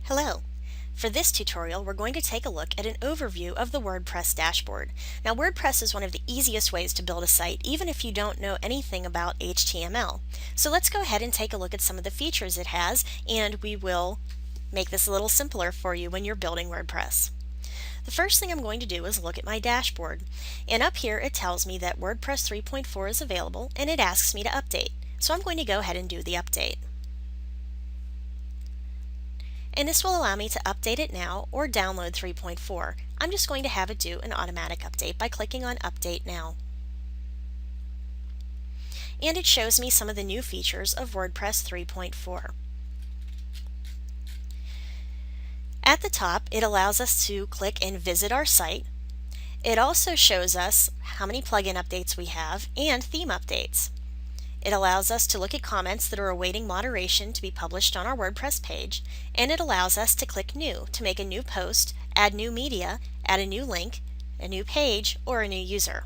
Hello! For this tutorial, we're going to take a look at an overview of the WordPress dashboard. Now, WordPress is one of the easiest ways to build a site, even if you don't know anything about HTML. So let's go ahead and take a look at some of the features it has, and we will make this a little simpler for you when you're building WordPress. The first thing I'm going to do is look at my dashboard. And up here, it tells me that WordPress 3.4 is available, and it asks me to update. So I'm going to go ahead and do the update. And this will allow me to update it now or download 3.4. I'm just going to have it do an automatic update by clicking on Update Now. And it shows me some of the new features of WordPress 3.4. At the top, it allows us to click and visit our site. It also shows us how many plugin updates we have and theme updates. It allows us to look at comments that are awaiting moderation to be published on our WordPress page, and it allows us to click New to make a new post, add new media, add a new link, a new page, or a new user.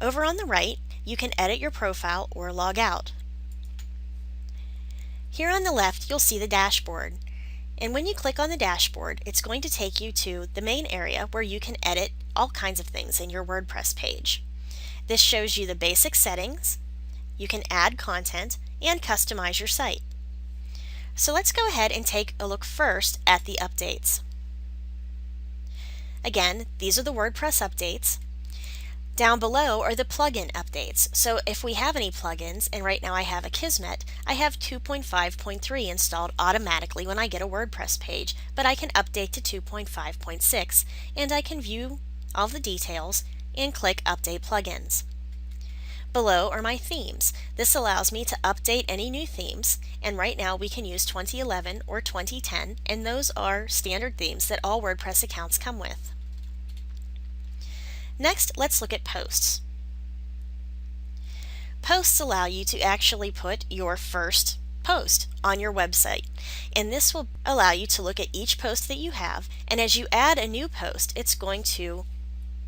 Over on the right, you can edit your profile or log out. Here on the left, you'll see the dashboard. And when you click on the dashboard, it's going to take you to the main area where you can edit all kinds of things in your WordPress page. This shows you the basic settings, you can add content, and customize your site. So let's go ahead and take a look first at the updates. Again, these are the WordPress updates. Down below are the plugin updates. So if we have any plugins, and right now I have Akismet, I have 2.5.3 installed automatically when I get a WordPress page, but I can update to 2.5.6, and I can view all the details and click Update Plugins. Below are my themes. This allows me to update any new themes, and right now we can use 2011 or 2010, and those are standard themes that all WordPress accounts come with. Next, let's look at posts. Posts allow you to actually put your first post on your website, and this will allow you to look at each post that you have, and as you add a new post, it's going to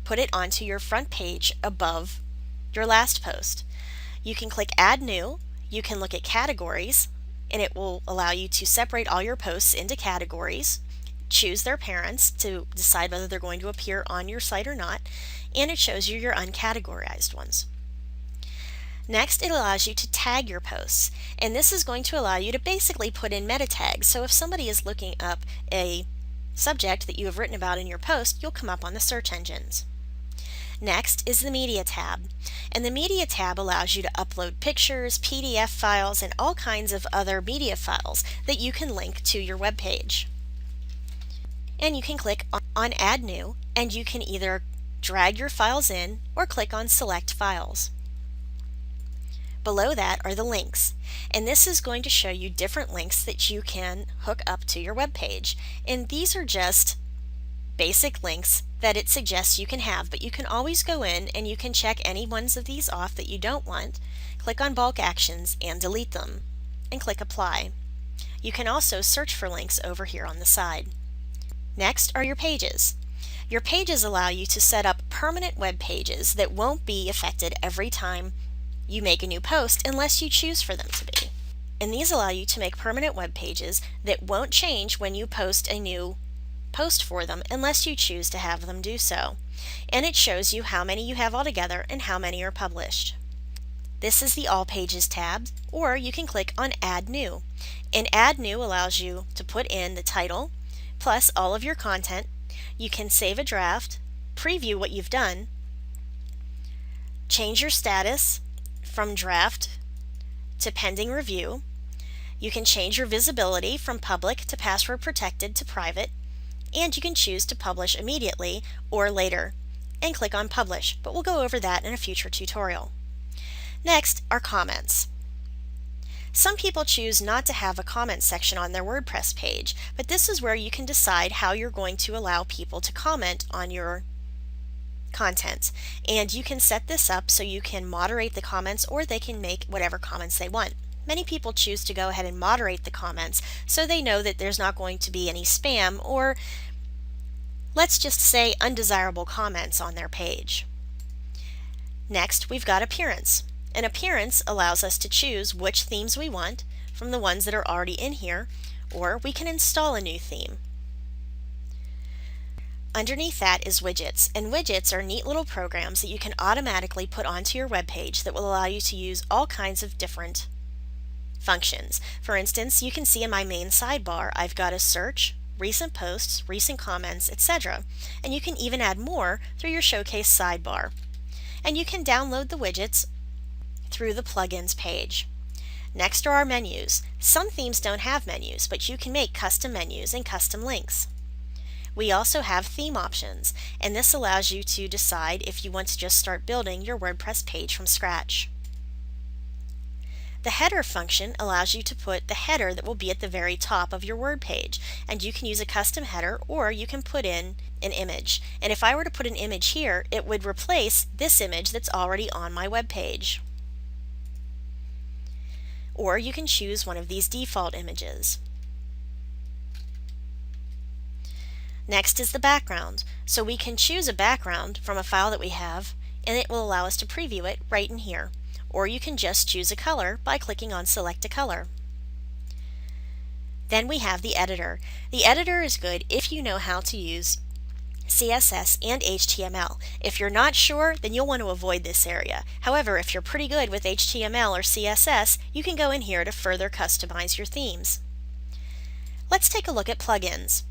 put it onto your front page above your last post. You can click Add New, you can look at categories, and it will allow you to separate all your posts into categories, choose their parents to decide whether they're going to appear on your site or not, and it shows you your uncategorized ones. Next, it allows you to tag your posts, and this is going to allow you to basically put in meta tags. So if somebody is looking up a subject that you have written about in your post, you'll come up on the search engines. Next is the Media tab, and the Media tab allows you to upload pictures, PDF files, and all kinds of other media files that you can link to your web page. And you can click on Add New, and you can either drag your files in or click on Select Files. Below that are the links, and this is going to show you different links that you can hook up to your web page, and these are just basic links that it suggests you can have, but you can always go in and you can check any ones of these off that you don't want, click on bulk actions and delete them, and click apply. You can also search for links over here on the side. Next are your pages. Your pages allow you to set up permanent web pages that won't be affected every time you make a new post unless you choose for them to be. And these allow you to make permanent web pages that won't change when you post a new post for them unless you choose to have them do so. And it shows you how many you have altogether and how many are published. This is the All Pages tab, or you can click on Add New. And Add New allows you to put in the title plus all of your content. You can save a draft, preview what you've done, change your status from draft to pending review. You can change your visibility from public to password protected to private, and you can choose to publish immediately or later and click on Publish, but we'll go over that in a future tutorial. Next are comments. Some people choose not to have a comment section on their WordPress page, but this is where you can decide how you're going to allow people to comment on your content. And you can set this up so you can moderate the comments, or they can make whatever comments they want. Many people choose to go ahead and moderate the comments so they know that there's not going to be any spam or, let's just say, undesirable comments on their page. Next, we've got appearance. An appearance allows us to choose which themes we want. from the ones that are already in here, or we can install a new theme. Underneath that is widgets, and widgets are neat little programs that you can automatically put onto your web page that will allow you to use all kinds of different functions. For instance, you can see in my main sidebar I've got a search, recent posts, recent comments, etc. And you can even add more through your showcase sidebar. And you can download the widgets through the plugins page. Next are our menus. Some themes don't have menus, but you can make custom menus and custom links. We also have theme options, and this allows you to decide if you want to just start building your WordPress page from scratch. The header function allows you to put the header that will be at the very top of your Word page, and you can use a custom header or you can put in an image. And if I were to put an image here, it would replace this image that's already on my web page. Or you can choose one of these default images. Next is the background. So we can choose a background from a file that we have, and it will allow us to preview it right in here. Or you can just choose a color by clicking on Select a Color. Then we have the editor. The editor is good if you know how to use CSS and HTML. If you're not sure, then you'll want to avoid this area. However, if you're pretty good with HTML or CSS, you can go in here to further customize your themes. Let's take a look at plugins.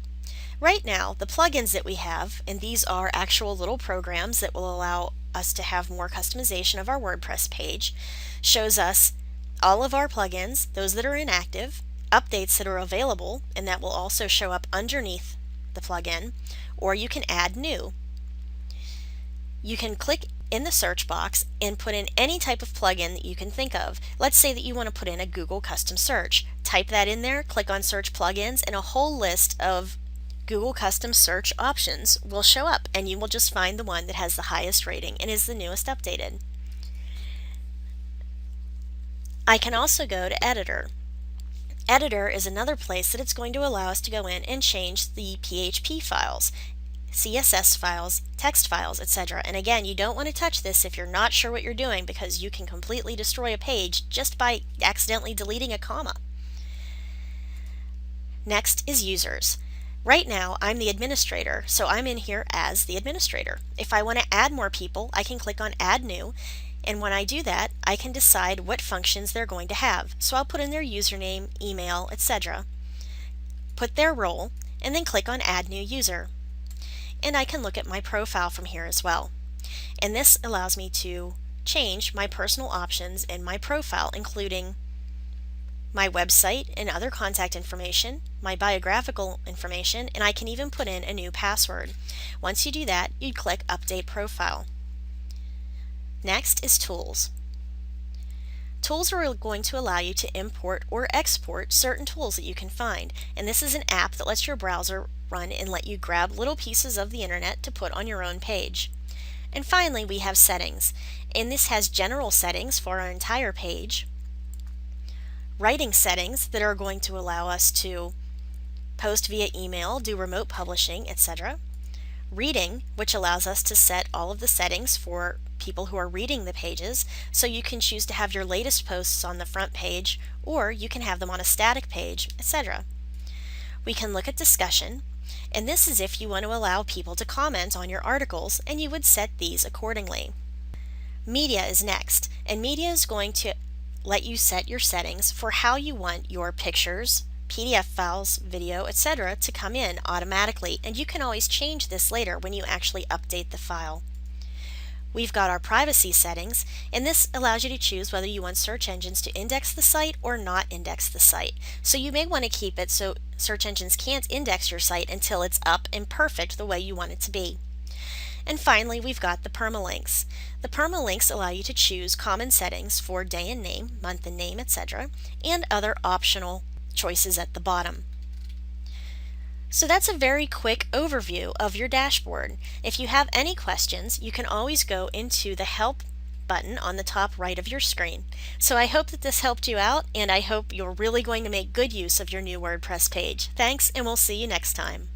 Right now, the plugins that we have, and these are actual little programs that will allow us to have more customization of our WordPress page, shows us all of our plugins, those that are inactive, updates that are available, and that will also show up underneath the plugin, or you can add new. You can click in the search box and put in any type of plugin that you can think of. Let's say that you want to put in a Google custom search. Type that in there, click on search plugins, and a whole list of Google custom search options will show up, and you will just find the one that has the highest rating and is the newest updated. I can also go to Editor. Editor is another place that it's going to allow us to go in and change the PHP files, CSS files, text files, etc. And again, you don't want to touch this if you're not sure what you're doing, because you can completely destroy a page just by accidentally deleting a comma. Next is users. Right now, I'm the administrator, so I'm in here as the administrator. If I want to add more people, I can click on Add New, and when I do that, I can decide what functions they're going to have. So I'll put in their username, email, etc., put their role, and then click on Add New User. And I can look at my profile from here as well. And this allows me to change my personal options in my profile, including my website and other contact information, my biographical information, and I can even put in a new password. Once you do that, you click Update Profile. Next is Tools. Tools are going to allow you to import or export certain tools that you can find, and this is an app that lets your browser run and let you grab little pieces of the internet to put on your own page. And finally, we have Settings, and this has general settings for our entire page, writing settings that are going to allow us to post via email, do remote publishing, etc. Reading, which allows us to set all of the settings for people who are reading the pages, so you can choose to have your latest posts on the front page, or you can have them on a static page, etc. We can look at discussion, and this is if you want to allow people to comment on your articles, and you would set these accordingly. Media is next, and media is going to let you set your settings for how you want your pictures, PDF files, video, etc. to come in automatically, and you can always change this later when you actually update the file. We've got our privacy settings, and this allows you to choose whether you want search engines to index the site or not index the site. So you may want to keep it so search engines can't index your site until it's up and perfect the way you want it to be. And finally, we've got the permalinks. The permalinks allow you to choose common settings for day and name, month and name, etc., and other optional choices at the bottom. So that's a very quick overview of your dashboard. If you have any questions, you can always go into the Help button on the top right of your screen. So I hope that this helped you out, and I hope you're really going to make good use of your new WordPress page. Thanks, and we'll see you next time.